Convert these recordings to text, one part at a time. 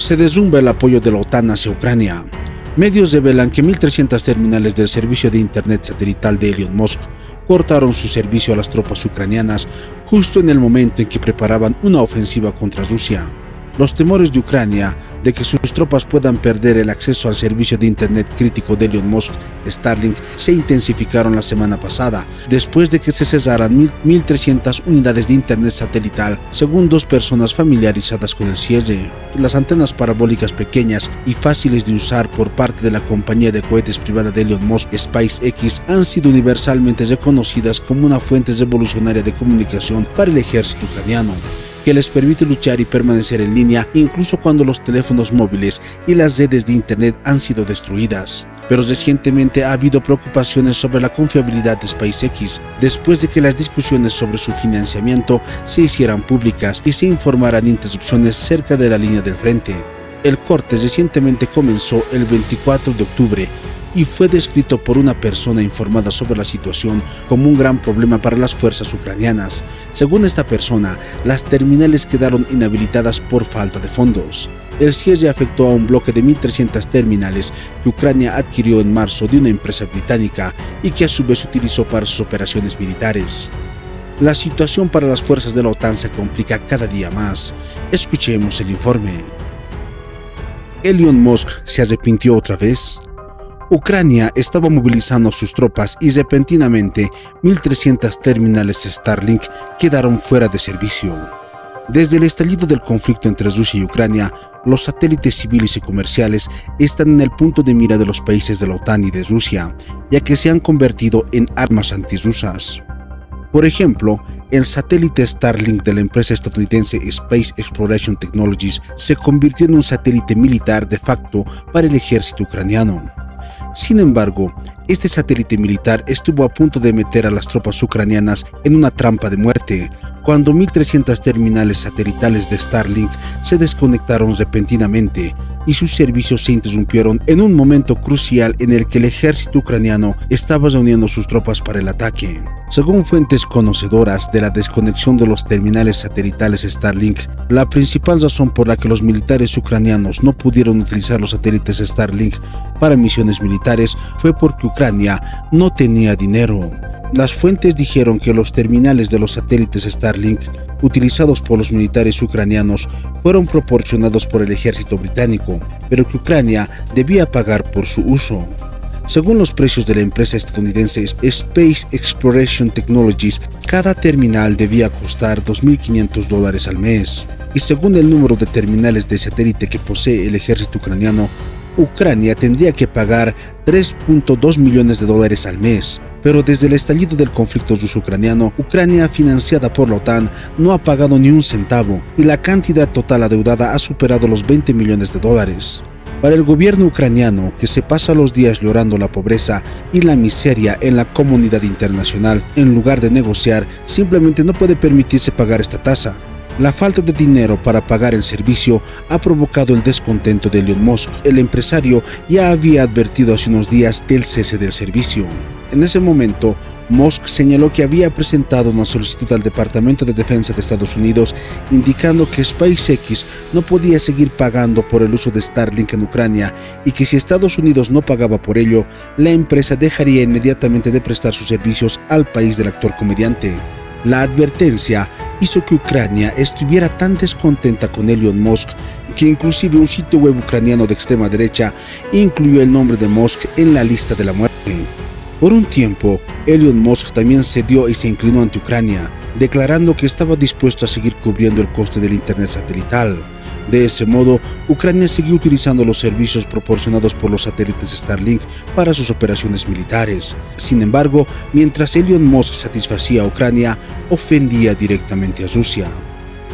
Se derrumba el apoyo de la OTAN hacia Ucrania. Medios revelan que 1.300 terminales del servicio de Internet satelital de Elon Musk cortaron su servicio a las tropas ucranianas justo en el momento en que preparaban una ofensiva contra Rusia. Los temores de Ucrania de que sus tropas puedan perder el acceso al servicio de Internet crítico de Elon Musk, Starlink, se intensificaron la semana pasada, después de que se cesaran 1.300 unidades de Internet satelital, según dos personas familiarizadas con el cierre. Las antenas parabólicas pequeñas y fáciles de usar por parte de la compañía de cohetes privada de Elon Musk, SpaceX, han sido universalmente reconocidas como una fuente revolucionaria de comunicación para el ejército ucraniano, que les permite luchar y permanecer en línea incluso cuando los teléfonos móviles y las redes de Internet han sido destruidas. Pero recientemente ha habido preocupaciones sobre la confiabilidad de SpaceX, después de que las discusiones sobre su financiamiento se hicieran públicas y se informaran interrupciones cerca de la línea del frente. El corte recientemente comenzó el 24 de octubre y fue descrito por una persona informada sobre la situación como un gran problema para las fuerzas ucranianas. Según esta persona, las terminales quedaron inhabilitadas por falta de fondos. El cierre afectó a un bloque de 1.300 terminales que Ucrania adquirió en marzo de una empresa británica y que a su vez utilizó para sus operaciones militares. La situación para las fuerzas de la OTAN se complica cada día más. Escuchemos el informe. ¿Elon Musk se arrepintió otra vez? Ucrania estaba movilizando sus tropas y repentinamente 1.300 terminales Starlink quedaron fuera de servicio. Desde el estallido del conflicto entre Rusia y Ucrania, los satélites civiles y comerciales están en el punto de mira de los países de la OTAN y de Rusia, ya que se han convertido en armas antirrusas. Por ejemplo, el satélite Starlink de la empresa estadounidense Space Exploration Technologies se convirtió en un satélite militar de facto para el ejército ucraniano. Sin embargo, este satélite militar estuvo a punto de meter a las tropas ucranianas en una trampa de muerte, cuando 1.300 terminales satelitales de Starlink se desconectaron repentinamente y sus servicios se interrumpieron en un momento crucial en el que el ejército ucraniano estaba reuniendo sus tropas para el ataque. Según fuentes conocedoras de la desconexión de los terminales satelitales Starlink, la principal razón por la que los militares ucranianos no pudieron utilizar los satélites Starlink para misiones militares fue porque Ucrania no tenía dinero. Las fuentes dijeron que los terminales de los satélites Starlink utilizados por los militares ucranianos fueron proporcionados por el ejército británico, pero que Ucrania debía pagar por su uso. Según los precios de la empresa estadounidense Space Exploration Technologies, cada terminal debía costar $2.500 al mes. Y según el número de terminales de satélite que posee el ejército ucraniano, Ucrania tendría que pagar $3.2 millones al mes. Pero desde el estallido del conflicto ruso-ucraniano, Ucrania, financiada por la OTAN, no ha pagado ni un centavo y la cantidad total adeudada ha superado los $20 millones. Para el gobierno ucraniano, que se pasa los días llorando la pobreza y la miseria en la comunidad internacional, en lugar de negociar, simplemente no puede permitirse pagar esta tasa. La falta de dinero para pagar el servicio ha provocado el descontento de Elon Musk. El empresario ya había advertido hace unos días del cese del servicio. En ese momento, Musk señaló que había presentado una solicitud al Departamento de Defensa de Estados Unidos indicando que SpaceX no podía seguir pagando por el uso de Starlink en Ucrania y que si Estados Unidos no pagaba por ello, la empresa dejaría inmediatamente de prestar sus servicios al país del actor comediante. La advertencia hizo que Ucrania estuviera tan descontenta con Elon Musk que inclusive un sitio web ucraniano de extrema derecha incluyó el nombre de Musk en la lista de la muerte. Por un tiempo, Elon Musk también cedió y se inclinó ante Ucrania, declarando que estaba dispuesto a seguir cubriendo el coste del Internet satelital. De ese modo, Ucrania siguió utilizando los servicios proporcionados por los satélites Starlink para sus operaciones militares. Sin embargo, mientras Elon Musk satisfacía a Ucrania, ofendía directamente a Rusia.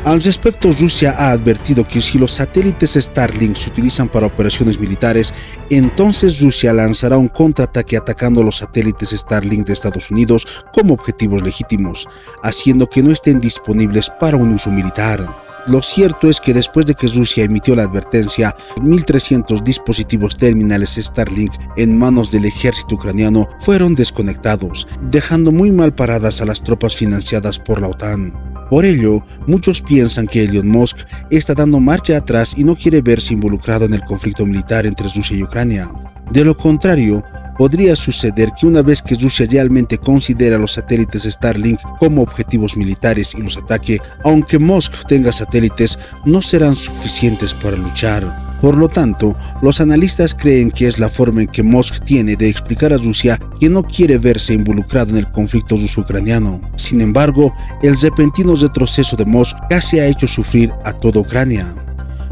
Al respecto, Rusia ha advertido que si los satélites Starlink se utilizan para operaciones militares, entonces Rusia lanzará un contraataque atacando los satélites Starlink de Estados Unidos como objetivos legítimos, haciendo que no estén disponibles para un uso militar. Lo cierto es que después de que Rusia emitió la advertencia, 1.300 dispositivos terminales Starlink en manos del ejército ucraniano fueron desconectados, dejando muy mal paradas a las tropas financiadas por la OTAN. Por ello, muchos piensan que Elon Musk está dando marcha atrás y no quiere verse involucrado en el conflicto militar entre Rusia y Ucrania. De lo contrario, podría suceder que una vez que Rusia realmente considera los satélites Starlink como objetivos militares y los ataque, aunque Musk tenga satélites, no serán suficientes para luchar. Por lo tanto, los analistas creen que es la forma en que Musk tiene de explicar a Rusia que no quiere verse involucrado en el conflicto ruso-ucraniano. Sin embargo, el repentino retroceso de Musk casi ha hecho sufrir a toda Ucrania.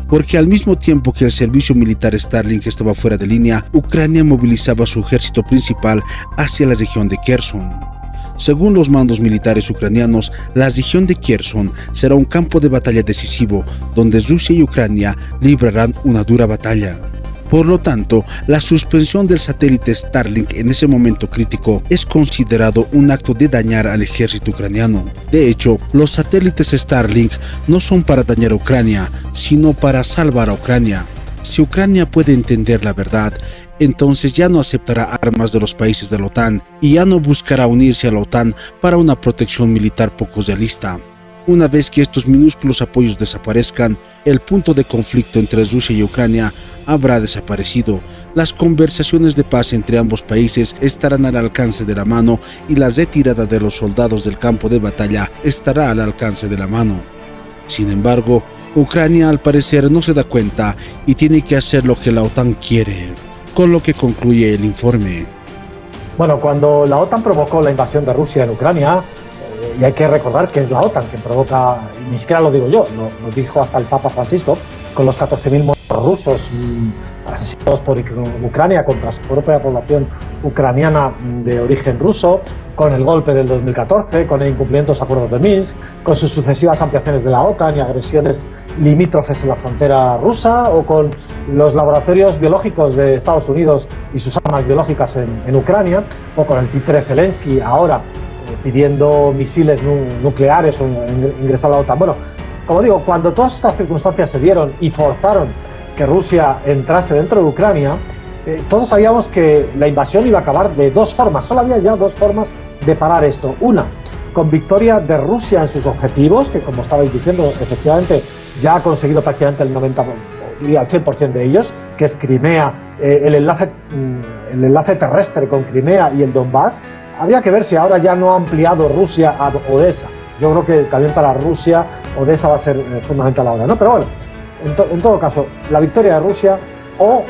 Porque al mismo tiempo que el servicio militar Starlink estaba fuera de línea, Ucrania movilizaba su ejército principal hacia la región de Kherson. Según los mandos militares ucranianos, la región de Kherson será un campo de batalla decisivo, donde Rusia y Ucrania librarán una dura batalla. Por lo tanto, la suspensión del satélite Starlink en ese momento crítico es considerado un acto de dañar al ejército ucraniano. De hecho, los satélites Starlink no son para dañar a Ucrania, sino para salvar a Ucrania. Si Ucrania puede entender la verdad, entonces ya no aceptará armas de los países de la OTAN y ya no buscará unirse a la OTAN para una protección militar poco realista. Una vez que estos minúsculos apoyos desaparezcan, el punto de conflicto entre Rusia y Ucrania habrá desaparecido. Las conversaciones de paz entre ambos países estarán al alcance de la mano y la retirada de los soldados del campo de batalla estará al alcance de la mano. Sin embargo, Ucrania al parecer no se da cuenta y tiene que hacer lo que la OTAN quiere, con lo que concluye el informe. Bueno, cuando la OTAN provocó la invasión de Rusia en Ucrania, y hay que recordar que es la OTAN quien provoca, ni siquiera lo digo yo, lo dijo hasta el Papa Francisco, con los 14.000 muertos rusos asesinados por Ucrania contra su propia población ucraniana de origen ruso, con el golpe del 2014, con el incumplimiento de los acuerdos de Minsk, con sus sucesivas ampliaciones de la OTAN y agresiones limítrofes en la frontera rusa, o con los laboratorios biológicos de Estados Unidos y sus armas biológicas en Ucrania, o con el títere Zelensky ahora pidiendo misiles nucleares o ingresar a la OTAN. Bueno, como digo, cuando todas estas circunstancias se dieron y forzaron que Rusia entrase dentro de Ucrania, todos sabíamos que la invasión iba a acabar de dos formas. Solo había ya dos formas de parar esto. Una, con victoria de Rusia en sus objetivos, que como estabais diciendo, efectivamente ya ha conseguido prácticamente el 90%, diría el 100% de ellos, que es Crimea, el enlace terrestre con Crimea y el Donbass. Habría que ver si ahora ya no ha ampliado Rusia a Odessa. Yo creo que también para Rusia Odessa va a ser fundamental ahora, ¿no? Pero bueno, en todo caso, la victoria de Rusia o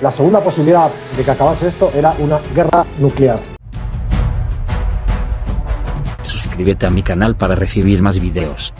la segunda posibilidad de que acabase esto era una guerra nuclear. Suscríbete a mi canal para recibir más videos.